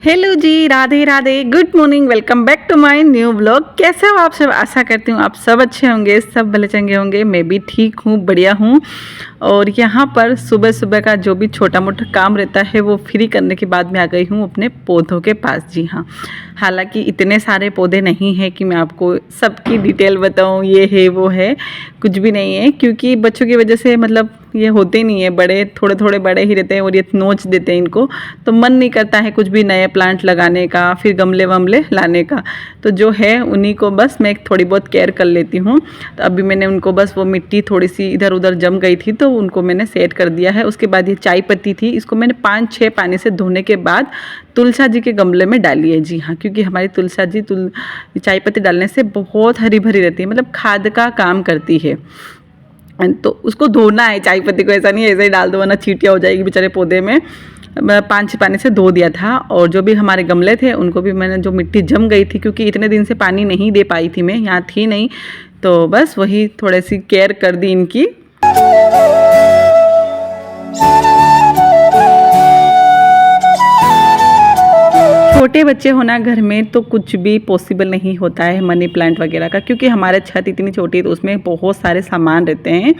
Hello जी, Radhe Radhe, good morning, welcome back to my new blog. कैसे हो आप सब? आशा करती हूँ आप सब अच्छे होंगे, सब भले चंगे होंगे। मैं भी ठीक हूँ, बढ़िया हूँ। और यहाँ पर सुबह सुबह का जो भी छोटा मोटा काम रहता है वो फ्री करने के बाद मैं आ गई हूँ अपने पौधों के पास। जी हाँ, हालांकि इतने सारे पौधे नहीं हैं कि मैं आपको सबकी डिटेल बताऊँ, ये है वो है, कुछ भी नहीं है। क्योंकि बच्चों की वजह से मतलब ये होते नहीं है, बड़े थोड़े थोड़े बड़े ही रहते हैं और ये नोच देते हैं इनको, तो मन नहीं करता है कुछ भी नए प्लांट लगाने का, फिर गमले वमले लाने का। तो जो है उन्हीं को बस मैं थोड़ी बहुत केयर कर लेती हूँ। तो अभी मैंने उनको बस वो मिट्टी थोड़ी सी इधर उधर जम गई थी तो उनको मैंने सेट कर दिया है। उसके बाद ये चाय पत्ती थी, इसको मैंने 5-6 पानी से धोने के बाद तुलसा जी के गमले में डाली है। जी हाँ, क्योंकि हमारी तुलसा जी चाय पत्ती डालने से बहुत हरी भरी रहती है, मतलब खाद का काम करती है। तो उसको धोना है चाय पत्ती को, ऐसा नहीं है ऐसे ही डाल दो वरना चींटियाँ हो जाएगी बेचारे पौधे में। 5-6 पानी से धो दिया था। और जो भी हमारे गमले थे उनको भी मैंने, जो मिट्टी जम गई थी क्योंकि इतने दिन से पानी नहीं दे पाई थी, मैं यहाँ थी नहीं, तो बस वही थोड़ी सी केयर कर दी इनकी। छोटे बच्चे होना घर में तो कुछ भी पॉसिबल नहीं होता है मनी प्लांट वगैरह का, क्योंकि हमारे छत इतनी छोटी है तो उसमें बहुत सारे सामान रहते हैं।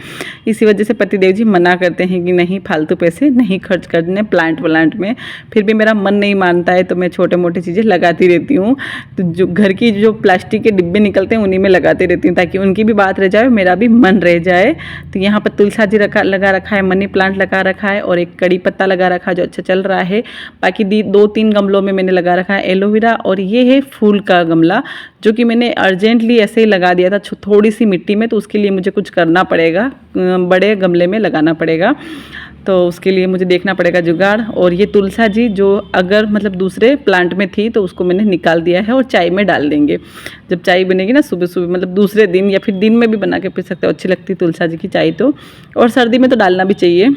इसी वजह से पतिदेव जी मना करते हैं कि नहीं, फालतू पैसे नहीं खर्च करने प्लांट व्लांट में। फिर भी मेरा मन नहीं मानता है तो मैं छोटे मोटे चीज़ें लगाती रहती हूँ। तो जो घर की जो प्लास्टिक के डिब्बे निकलते हैं उन्हीं में लगाती रहती हूँ ताकि उनकी भी बात रह जाए, मेरा भी मन रह जाए। तो यहाँ पर तुलसा जी लगा रखा है, मनी प्लांट लगा रखा है और एक कड़ी पत्ता लगा रखा है जो अच्छा चल रहा है। बाकी 2-3 गमलों में मैंने लगा रखा है एलोवेरा, और ये है फूल का गमला जो कि मैंने अर्जेंटली ऐसे ही लगा दिया था थोड़ी सी मिट्टी में, तो उसके लिए मुझे कुछ करना पड़ेगा, बड़े गमले में लगाना पड़ेगा, तो उसके लिए मुझे देखना पड़ेगा जुगाड़। और ये तुलसा जी जो अगर मतलब दूसरे प्लांट में थी तो उसको मैंने निकाल दिया है और चाय में डाल देंगे। जब चाय बनेगी ना सुबह सुबह, मतलब दूसरे दिन या फिर दिन में भी बना के पी सकते हो, अच्छी लगती है तुलसा जी की चाय तो। और सर्दी में तो डालना भी चाहिए।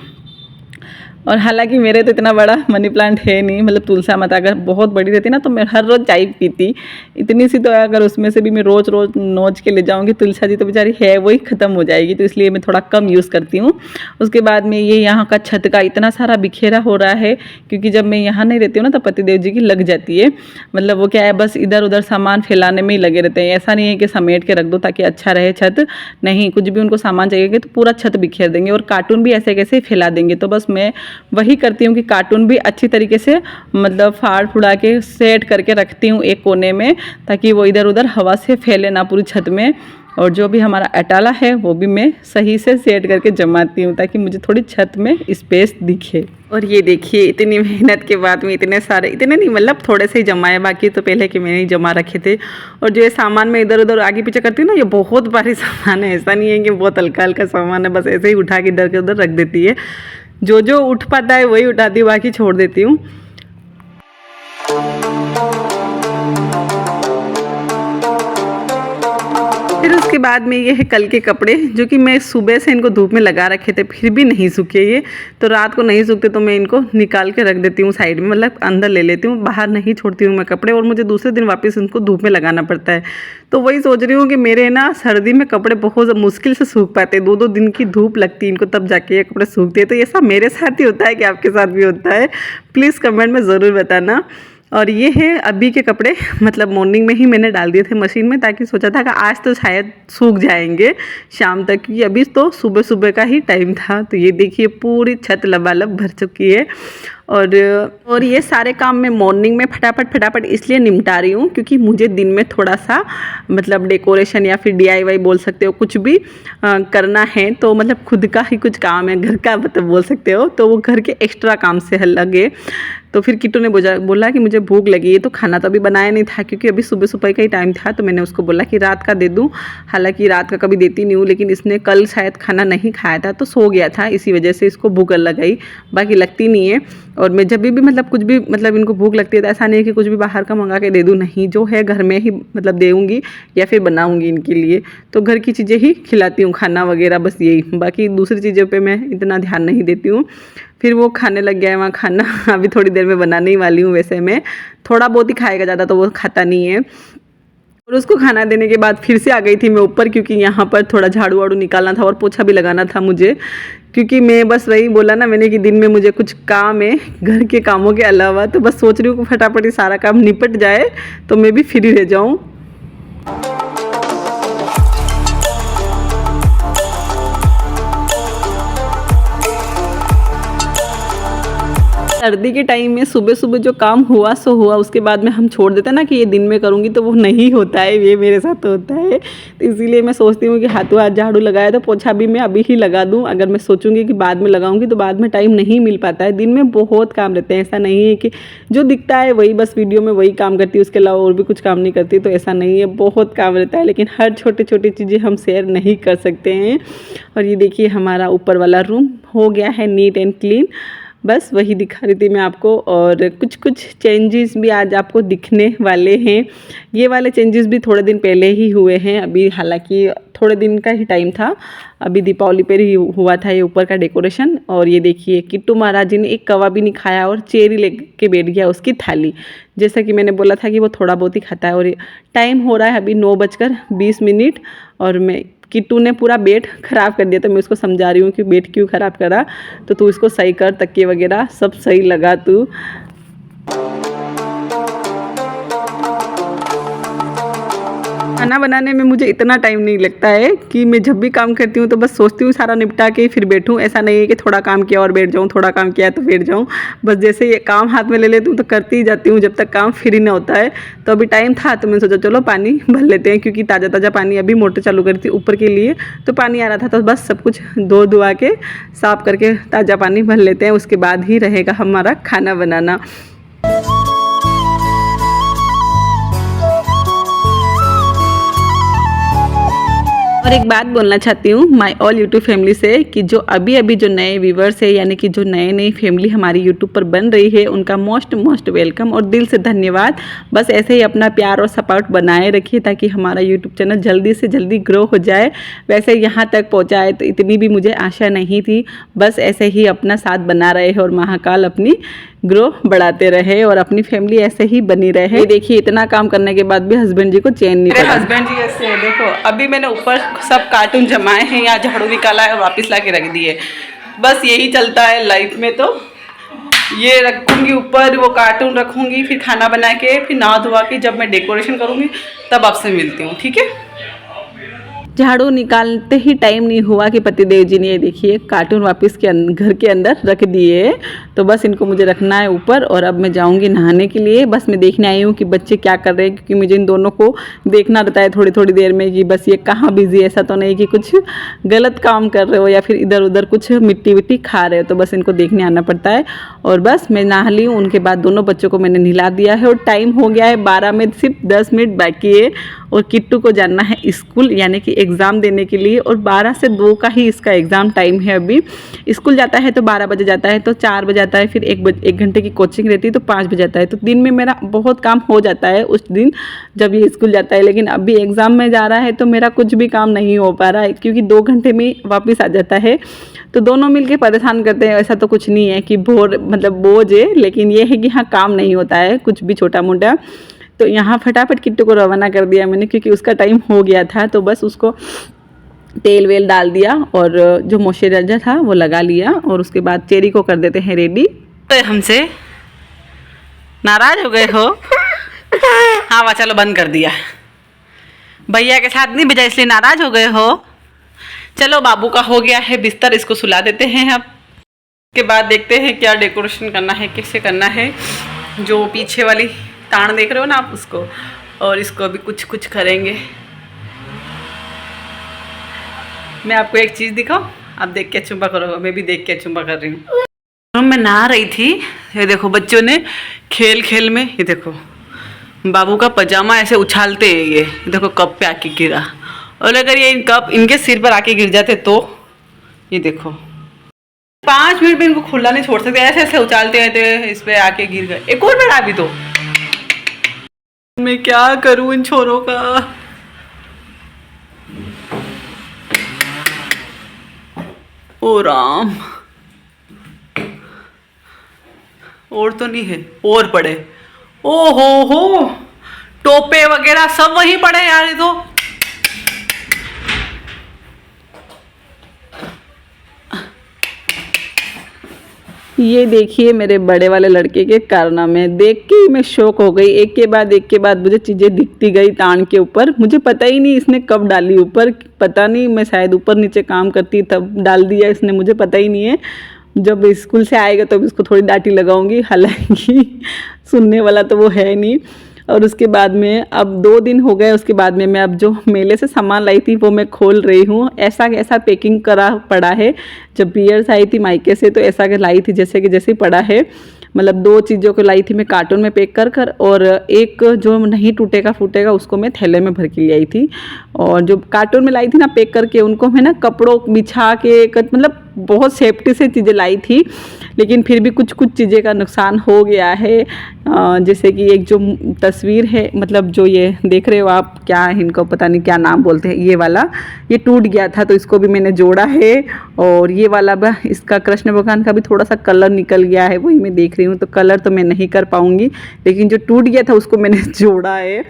और हालांकि मेरे तो इतना बड़ा मनी प्लांट है नहीं, मतलब तुलसा माता अगर बहुत बड़ी रहती ना तो मैं हर रोज़ चाय पीती, इतनी सी तो है, अगर उसमें से भी मैं रोज़ रोज़ नोच के ले जाऊंगी तुलसा जी तो बेचारी है वही ख़त्म हो जाएगी, तो इसलिए मैं थोड़ा कम यूज़ करती हूँ। उसके बाद में ये यहाँ का छत का इतना सारा बिखेरा हो रहा है, क्योंकि जब मैं यहाँ नहीं रहती हूँ ना तो पतिदेव जी की लग जाती है, मतलब वो क्या है बस इधर उधर सामान फैलाने में ही लगे रहते हैं। ऐसा नहीं है कि समेट के रख दो ताकि अच्छा रहे छत, नहीं, कुछ भी उनको सामान चाहिए तो पूरा छत बिखेर देंगे और कार्टून भी ऐसे कैसे फैला देंगे। तो बस मैं वही करती हूँ कि कार्टून भी अच्छी तरीके से मतलब फाड़ फुड़ा के सेट करके रखती हूँ एक कोने में, ताकि वो इधर उधर हवा से फैले ना पूरी छत में। और जो भी हमारा अटाला है वो भी मैं सही से सेट करके जमाती हूँ ताकि मुझे थोड़ी छत में स्पेस दिखे। और ये देखिए इतनी मेहनत के बाद में इतने सारे, इतने नहीं मतलब थोड़े से ही जमाए, बाकी तो पहले के मैंने ही जमा रखे थे। और जो ये सामान मैं इधर उधर आगे पीछे करती हूँ ना, ये बहुत भारी सामान है, ऐसा नहीं है कि बहुत हल्का हल्का सामान है, बस ऐसे ही उठा के इधर के उधर रख देती है। जो जो उठ पाता है वही उठाती हूँ, बाकी छोड़ देती हूँ। फिर उसके बाद में ये है कल के कपड़े, जो कि मैं सुबह से इनको धूप में लगा रखे थे फिर भी नहीं सूखे ये, तो रात को नहीं सूखते तो मैं इनको निकाल के रख देती हूँ साइड में, मतलब अंदर ले लेती हूँ, बाहर नहीं छोड़ती हूँ मैं कपड़े, और मुझे दूसरे दिन वापस इनको धूप में लगाना पड़ता है। तो वही सोच रही हूँ कि मेरे ना सर्दी में कपड़े बहुत मुश्किल से सूख पाते हैं, 2-2 दिन की धूप लगती है इनको तब जाके ये कपड़े सूखते हैं। तो ये सब मेरे साथ ही होता है कि आपके साथ भी होता है? प्लीज़ कमेंट में ज़रूर बताना। और ये है अभी के कपड़े, मतलब मॉर्निंग में ही मैंने डाल दिए थे मशीन में, ताकि सोचा था कि आज तो शायद सूख जाएंगे शाम तक, क्योंकि अभी तो सुबह सुबह का ही टाइम था। तो ये देखिए पूरी छत लबालब भर चुकी है। और ये सारे काम मैं मॉर्निंग में फटाफट इसलिए निपटा रही हूँ क्योंकि मुझे दिन में थोड़ा सा मतलब डेकोरेशन या फिर DIY बोल सकते हो, कुछ भी करना है, तो मतलब खुद का ही कुछ काम है, घर का मतलब बोल सकते हो, तो वो घर के एक्स्ट्रा काम से लगे। तो फिर किट्टू ने बोला कि मुझे भूख लगी है, तो खाना तो अभी बनाया नहीं था क्योंकि अभी सुबह सुबह का ही टाइम था, तो मैंने उसको बोला कि रात का दे दूँ। हालांकि रात का कभी देती नहीं हूँ, लेकिन इसने कल शायद खाना नहीं खाया था तो सो गया था, इसी वजह से इसको भूख लग गई, बाकी लगती नहीं है। और मैं जब भी मतलब कुछ भी मतलब इनको भूख लगती है तो ऐसा नहीं है कि कुछ भी बाहर का मंगा के दे दूँ, नहीं, जो है घर में ही मतलब देऊँगी या फिर बनाऊँगी इनके लिए, तो घर की चीज़ें ही खिलाती हूँ, खाना वगैरह, बस यही, बाकी दूसरी चीज़ों पे मैं इतना ध्यान नहीं देती हूँ। फिर वो खाने लग गया है वहाँ खाना, अभी थोड़ी देर में बनाने ही वाली हूँ। वैसे मैं थोड़ा बहुत ही खाएगा, ज़्यादा तो वो खाता नहीं है। और उसको खाना देने के बाद फिर से आ गई थी मैं ऊपर, क्योंकि यहाँ पर थोड़ा झाड़ू वाड़ू निकालना था और पोछा भी लगाना था मुझे, क्योंकि मैं बस वही बोला ना मैंने कि दिन में मुझे कुछ काम है घर के कामों के अलावा, तो बस सोच रही हूँ कि फटाफट ये सारा काम निपट जाए तो मैं भी फ्री रह जाऊँ। सर्दी के टाइम में सुबह सुबह जो काम हुआ सो हुआ, उसके बाद में हम छोड़ देते हैं ना कि ये दिन में करूँगी, तो वो नहीं होता है, ये मेरे साथ होता है। तो इसीलिए मैं सोचती हूँ कि हाथों हाथ झाड़ू लगाया तो पोछा भी मैं अभी ही लगा दूँ। अगर मैं सोचूंगी कि बाद में लगाऊंगी तो बाद में टाइम नहीं मिल पाता है। दिन में बहुत काम रहते हैं, ऐसा नहीं है कि जो दिखता है वही बस वीडियो में वही काम करती है, उसके अलावा और भी कुछ काम नहीं करती, तो ऐसा नहीं है, बहुत काम रहता है। लेकिन हर छोटी छोटी चीज़ें हम शेयर नहीं कर सकते हैं। और ये देखिए हमारा ऊपर वाला रूम हो गया है नीट एंड क्लीन, बस वही दिखा रही थी मैं आपको। और कुछ कुछ चेंजेस भी आज आपको दिखने वाले हैं। ये वाले चेंजेस भी थोड़े दिन पहले ही हुए हैं, अभी हालांकि थोड़े दिन का ही टाइम था, अभी दीपावली पर ही हुआ था ये ऊपर का डेकोरेशन। और ये देखिए किट्टू महाराज जी ने एक कवा भी नहीं खाया और चेरी लेके बैठ गया उसकी थाली, जैसा कि मैंने बोला था कि वो थोड़ा बहुत ही खाता है। और टाइम हो रहा है अभी 9:20 और मैं किट्टू ने पूरा बेड ख़राब कर दिया, तो मैं उसको समझा रही हूँ कि बेड क्यों ख़राब करा, तो तू इसको सही कर, तकिए वगैरह सब सही लगा तू। खाना बनाने में मुझे इतना टाइम नहीं लगता है कि मैं जब भी काम करती हूँ तो बस सोचती हूँ सारा निपटा के फिर बैठूँ। ऐसा नहीं है कि थोड़ा काम किया और बैठ जाऊँ, थोड़ा काम किया तो बैठ जाऊँ, बस जैसे ये काम हाथ में ले लेती हूँ तो करती ही जाती हूँ जब तक काम फ्री ना होता है। तो अभी टाइम था तो मैंने सोचा चलो पानी भर लेते हैं, क्योंकि ताज़ा ताज़ा पानी अभी मोटर चालू करी थी ऊपर के लिए, तो पानी आ रहा था, तो बस सब कुछ धो धुआ के साफ़ करके ताज़ा पानी भर लेते हैं, उसके बाद ही रहेगा हमारा खाना बनाना। और एक बात बोलना चाहती हूँ माय ऑल यूट्यूब फैमिली से कि जो अभी अभी जो नए व्यूवर्स है, यानी कि जो नई फैमिली हमारी यूट्यूब पर बन रही है, उनका मोस्ट वेलकम और दिल से धन्यवाद। बस ऐसे ही अपना प्यार और सपोर्ट बनाए रखिए ताकि हमारा यूट्यूब चैनल जल्दी से जल्दी ग्रो हो जाए। वैसे यहाँ तक पहुँचा है तो इतनी भी मुझे आशा नहीं थी, बस ऐसे ही अपना साथ बना रहे हैं और महाकाल अपनी ग्रो बढ़ाते रहे और अपनी फैमिली ऐसे ही बनी रहे। देखिए इतना काम करने के बाद भी हस्बैंड जी को चैन नहीं पड़ा। हस्बैंड जी ऐसे देखो, अभी मैंने ऊपर सब कार्टून जमाए हैं, यहाँ झाड़ू निकाला है और वापस ला के रख दिए। बस यही चलता है लाइफ में, तो ये रखूँगी ऊपर, वो कार्टून रखूँगी, फिर खाना बना के फिर नहा धोवा के जब मैं डेकोरेशन करूँगी तब आपसे मिलती हूँ, ठीक है। झाड़ू निकालते ही टाइम नहीं हुआ कि पतिदेव जी ने ये देखिए कार्टून वापस के घर के अंदर रख दिए। तो बस इनको मुझे रखना है ऊपर और अब मैं जाऊंगी नहाने के लिए। बस मैं देखने आई हूँ कि बच्चे क्या कर रहे हैं, क्योंकि मुझे इन दोनों को देखना रहता है थोड़ी थोड़ी देर में कि बस ये कहाँ बिजी, ऐसा तो नहीं कि कुछ गलत काम कर रहे हो या फिर इधर उधर कुछ मिट्टी विट्टी खा रहे हो, तो बस इनको देखने आना पड़ता है। और बस मैं नहा ली हूँ, उनके बाद दोनों बच्चों को मैंने नहला दिया है और टाइम हो गया है 12 में सिर्फ 10 मिनट बाकी है। और किट्टू को जाना है स्कूल, यानी कि एग्ज़ाम देने के लिए, और 12 से 2 का ही इसका एग्ज़ाम टाइम है। अभी स्कूल जाता है तो 12 बजे जाता है, तो 4 बजे आता है, फिर 1 घंटे की कोचिंग रहती है तो 5 बजे आता है। तो दिन में मेरा बहुत काम हो जाता है उस दिन जब ये स्कूल जाता है। लेकिन अभी एग्ज़ाम में जा रहा है तो मेरा कुछ भी काम नहीं हो पा रहा है, क्योंकि 2 घंटे में वापस आ जाता है। तो दोनों मिलके परेशान करते हैं। ऐसा तो कुछ नहीं है कि बोझ है, लेकिन ये है कि हाँ काम नहीं होता है कुछ भी छोटा मोटा। तो यहाँ फटाफट किट्टू को रवाना कर दिया मैंने, क्योंकि उसका टाइम हो गया था। तो बस उसको तेल वेल डाल दिया और जो मॉइस्चराइजर था वो लगा लिया, और उसके बाद चेरी को कर देते हैं रेडी। तो हमसे नाराज हो गए हो? हाँ वाह चलो बंद कर दिया, भैया के साथ नहीं भेजा इसलिए नाराज हो गए हो। चलो बाबू का हो गया है बिस्तर, इसको सुला देते हैं। अब के बाद देखते हैं क्या डेकोरेशन करना है, कैसे करना है। जो पीछे वाली तान देख रहे हो ना आप, उसको, और इसको अभी कुछ कुछ करेंगे। मैं आपको एक चीज़ दिखाऊं, आप देख के चुम्बा करो, मैं भी देख के चुम्बा कर रही हूँ। मैं नहा रही थी, ये देखो बच्चों ने खेल खेल में, ये देखो बाबू का पजामा ऐसे उछालते हैं, ये देखो कप पे आके गिरा, और अगर ये कप इनके सिर पर आके गिर जाते तो ये देखो 5 मिनट में इनको खुला नहीं छोड़ सकते, ऐसे ऐसे उछालते रहते, इस पे आके गिर गए। एक और बड़ा अभी तो मैं क्या करूं इन छोरों का। ओ राम, और तो नहीं है, और पड़े। ओ हो टोपे वगैरह सब वहीं पड़े यार। ये तो ये देखिए मेरे बड़े वाले लड़के के कारनामे देख के ही मैं शौक हो गई। एक के बाद मुझे चीज़ें दिखती गई तान के ऊपर। मुझे पता ही नहीं इसने कब डाली ऊपर, पता नहीं, मैं शायद ऊपर नीचे काम करती तब डाल दिया इसने, मुझे पता ही नहीं है। जब स्कूल से आएगा तो इसको थोड़ी डांटी लगाऊंगी, हालांकि सुनने वाला तो वो है नहीं। और उसके बाद में अब 2 दिन हो गए, उसके बाद में मैं अब जो मेले से सामान लाई थी वो मैं खोल रही हूँ। ऐसा ऐसा पैकिंग करा पड़ा है। जब बियर्स आई थी मायके से तो ऐसा के लाई थी जैसे कि जैसे पड़ा है। मतलब 2 चीज़ों को लाई थी मैं कार्टून में पैक कर और एक जो नहीं टूटेगा फूटेगा उसको मैं थैले में भर के ले आई थी। और जो कार्टून में लाई थी ना पैक करके, उनको मैं ना कपड़ों बिछा के मतलब बहुत सेफ्टी से चीज़ें लाई थी, लेकिन फिर भी कुछ कुछ चीज़ें का नुकसान हो गया है। जैसे कि एक जो तस्वीर है, मतलब जो ये देख रहे हो आप, क्या इनको पता नहीं क्या नाम बोलते हैं, ये वाला ये टूट गया था तो इसको भी मैंने जोड़ा है। और ये वाला इसका कृष्ण भगवान का भी थोड़ा सा कलर निकल गया है, वही मैं देख रही हूँ। तो कलर तो मैं नहीं कर पाऊँगी, लेकिन जो टूट गया था उसको मैंने जोड़ा है।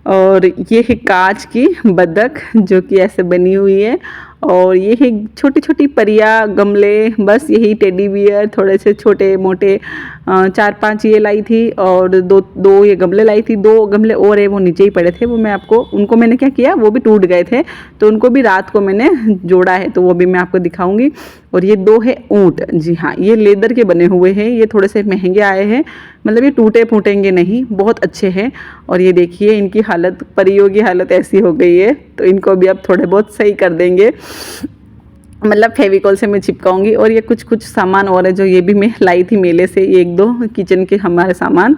और ये है कांच की बतख जो कि ऐसे बनी हुई है। और ये है छोटी छोटी परियां, गमले, बस यही टेडी बियर, थोड़े से छोटे मोटे 4-5 ये लाई थी। और दो ये गमले लाई थी। 2 गमले और है वो नीचे ही पड़े थे, वो मैं आपको, उनको मैंने क्या किया, वो भी टूट गए थे तो उनको भी रात को मैंने जोड़ा है, तो वो भी मैं आपको दिखाऊंगी। और ये 2 है ऊँट, जी हाँ, ये लेदर के बने हुए हैं। ये थोड़े से महंगे आए हैं, मतलब ये टूटे फूटेंगे नहीं, बहुत अच्छे हैं। और ये देखिए इनकी हालत, परियों की हालत ऐसी हो गई है, तो इनको भी अब थोड़े बहुत सही कर देंगे, मतलब फेविकॉल से मैं चिपकाऊंगी। और ये कुछ कुछ सामान और है जो ये भी मैं लाई थी मेले से, ये 1-2 किचन के हमारे सामान।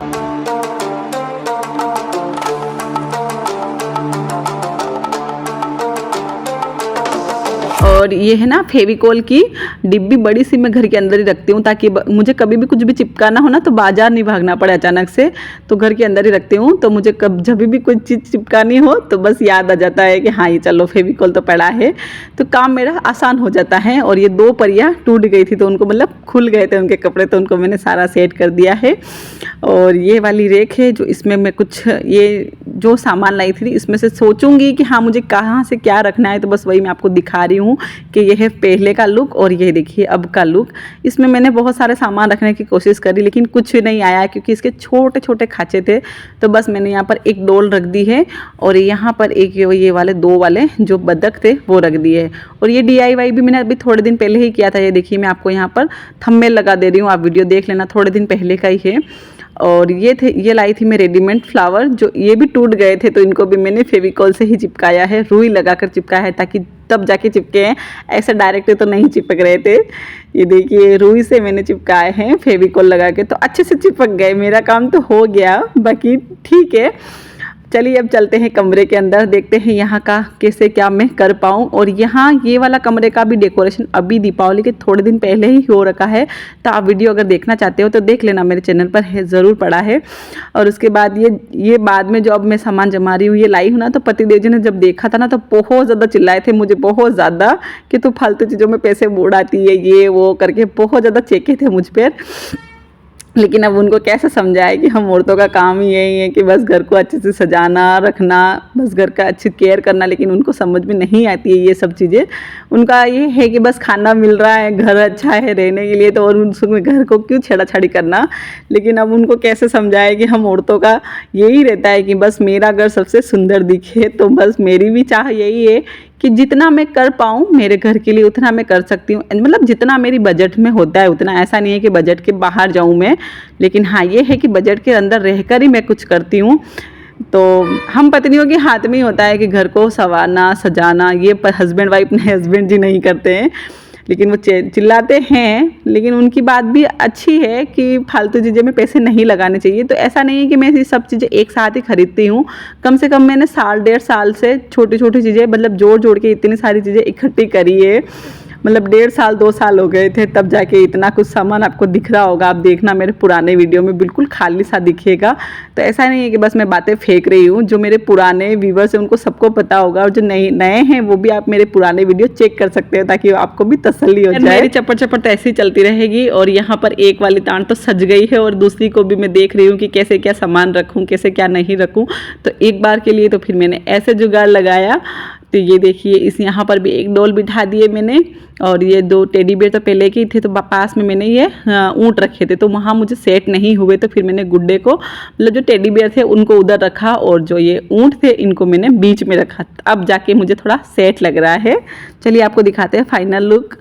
और ये है ना फेविकॉल की डिब्बी, बड़ी सी मैं घर के अंदर ही रखती हूँ ताकि मुझे कभी भी कुछ भी चिपकाना हो ना तो बाजार नहीं भागना पड़े अचानक से, तो घर के अंदर ही रखती हूँ। तो मुझे जब भी कोई चीज़ चिपकानी हो तो बस याद आ जाता है कि हाँ ये चलो फेविकॉल तो पड़ा है, तो काम मेरा आसान हो जाता है। और ये 2 परियां टूट गई थी तो उनको, मतलब खुल गए थे उनके कपड़े, तो उनको मैंने सारा सेट कर दिया है। और ये वाली रेक है जो इसमें मैं कुछ ये जो सामान लाई थी इसमें से सोचूंगी कि हाँ मुझे कहाँ से क्या रखना है, तो बस वही मैं आपको दिखा रही हूँ कि ये है पहले का लुक और ये देखिए अब का लुक। इसमें मैंने बहुत सारे सामान रखने की कोशिश करी लेकिन कुछ नहीं आया क्योंकि इसके छोटे छोटे खाँचे थे। तो बस मैंने यहाँ पर एक डोल रख दी है और यहाँ पर एक ये वाले 2 वाले जो बतख थे वो रख दिए। और ये DIY भी मैंने अभी थोड़े दिन पहले ही किया था। ये देखिए मैं आपको यहाँ पर थंबनेल लगा दे रही हूँ, आप वीडियो देख लेना, थोड़े दिन पहले का ही है। और ये लाई थी मैं रेडीमेड फ्लावर, जो ये भी टूट गए थे तो इनको भी मैंने फेविकॉल से ही चिपकाया है, रुई लगाकर चिपकाया है ताकि तब जाके चिपके हैं, ऐसे डायरेक्ट तो नहीं चिपक रहे थे। ये देखिए रुई से मैंने चिपकाए हैं फेविकॉल लगा के, तो अच्छे से चिपक गए, मेरा काम तो हो गया, बाकी ठीक है। चलिए अब चलते हैं कमरे के अंदर, देखते हैं यहाँ का कैसे क्या मैं कर पाऊँ। और यहाँ ये वाला कमरे का भी डेकोरेशन अभी दीपावली के थोड़े दिन पहले ही हो रखा है, तो आप वीडियो अगर देखना चाहते हो तो देख लेना, मेरे चैनल पर है, ज़रूर पड़ा है। और उसके बाद ये बाद में जो अब मैं सामान जमा रही हूँ, ये लाई हूँ ना, तो पतिदेव जी ने जब देखा था ना तो बहुत ज़्यादा चिल्लाए थे मुझे, बहुत ज़्यादा, कि तू फालतू चीज़ों में पैसे उड़ाती है, ये वो करके बहुत ज़्यादा चेके थे मुझ पर। लेकिन अब उनको कैसे समझाए कि हम औरतों का काम ही यही है कि बस घर को अच्छे से सजाना रखना, बस घर का अच्छी केयर करना, लेकिन उनको समझ में नहीं आती है ये सब चीज़ें। उनका ये है कि बस खाना मिल रहा है, घर अच्छा है रहने के लिए, तो और उसमें घर को क्यों छेड़ाछाड़ी करना। लेकिन अब उनको कैसे समझाए कि हम औरतों का यही रहता है कि बस मेरा घर सबसे सुंदर दिखे, तो बस मेरी भी चाह यही है कि जितना मैं कर पाऊँ मेरे घर के लिए उतना मैं कर सकती हूँ, मतलब जितना मेरी बजट में होता है उतना। ऐसा नहीं है कि बजट के बाहर जाऊँ मैं, लेकिन हाँ ये है कि बजट के अंदर रहकर ही मैं कुछ करती हूँ। तो हम पत्नियों के हाथ में ही होता है कि घर को संवारना सजाना, ये हस्बैंड वाइफ ने हस्बैंड जी नहीं करते हैं, लेकिन वो चिल्लाते हैं। लेकिन उनकी बात भी अच्छी है कि फालतू चीज़ें में पैसे नहीं लगाने चाहिए। तो ऐसा नहीं है कि मैं ये सब चीज़ें एक साथ ही खरीदती हूँ, कम से कम मैंने 1.5 साल से छोटी छोटी चीज़ें, मतलब जोड़ के इतनी सारी चीज़ें इकट्ठी करी है। मतलब 1.5-2 साल हो गए थे तब जाके इतना कुछ सामान आपको दिख रहा होगा। आप देखना मेरे पुराने वीडियो में बिल्कुल खाली सा दिखेगा। तो ऐसा नहीं है कि बस मैं बातें फेंक रही हूँ, जो मेरे पुराने व्यूवर्स हैं उनको सबको पता होगा, और जो नए हैं वो भी आप मेरे पुराने वीडियो चेक कर सकते हो ताकि आपको भी तसल्ली हो जाए। मेरी चप्पड़ तो ऐसे ही चलती रहेगी। और यहाँ पर एक वाली तान तो सज गई है और दूसरी को भी मैं देख रही हूँ कि कैसे क्या सामान रखूँ, कैसे क्या नहीं रखूँ। तो एक बार के लिए तो फिर मैंने ऐसे जुगाड़ लगाया, तो ये देखिए इस यहाँ पर भी एक डॉल बिठा दिए मैंने, और ये 2 टेडी बेयर तो पहले के ही थे, तो पास में मैंने ये ऊँट रखे थे, तो वहाँ मुझे सेट नहीं हुए, तो फिर मैंने गुड्डे को मतलब जो टेडी बेयर थे उनको उधर रखा, और जो ये ऊँट थे इनको मैंने बीच में रखा। अब जाके मुझे थोड़ा सेट लग रहा है। चलिए आपको दिखाते हैं फाइनल लुक।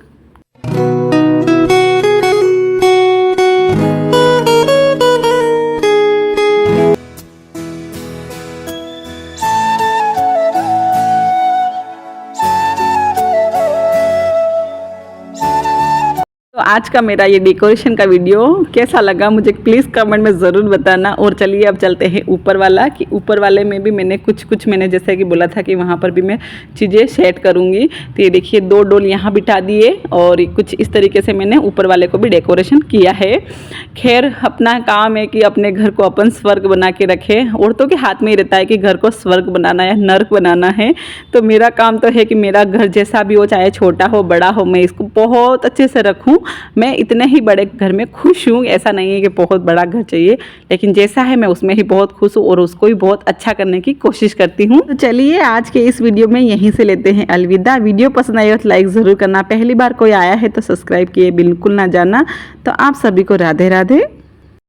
तो आज का मेरा ये डेकोरेशन का वीडियो कैसा लगा मुझे प्लीज़ कमेंट में ज़रूर बताना। और चलिए अब चलते हैं ऊपर वाला, कि ऊपर वाले में भी मैंने कुछ मैंने जैसे कि बोला था कि वहाँ पर भी मैं चीज़ें सेट करूँगी। तो ये देखिए 2 डोल यहाँ बिठा दिए, और कुछ इस तरीके से मैंने ऊपर वाले को भी डेकोरेशन किया है। खैर अपना काम है कि अपने घर को अपन स्वर्ग बना के रखें। औरतों के हाथ में ही रहता है कि घर को स्वर्ग बनाना या नर्क बनाना है। तो मेरा काम तो है कि मेरा घर जैसा भी हो, चाहे छोटा हो बड़ा हो, मैं इसको बहुत अच्छे से रखूँ। मैं इतने ही बड़े घर में खुश हूँ, ऐसा नहीं है कि बहुत बड़ा घर चाहिए, लेकिन जैसा है मैं उसमें ही बहुत खुश हूँ और उसको भी बहुत अच्छा करने की कोशिश करती हूँ। तो चलिए आज के इस वीडियो में यहीं से लेते हैं अलविदा। वीडियो पसंद आई हो तो लाइक ज़रूर करना, पहली बार कोई आया है तो सब्सक्राइब किए बिल्कुल ना जाना। तो आप सभी को राधे राधे।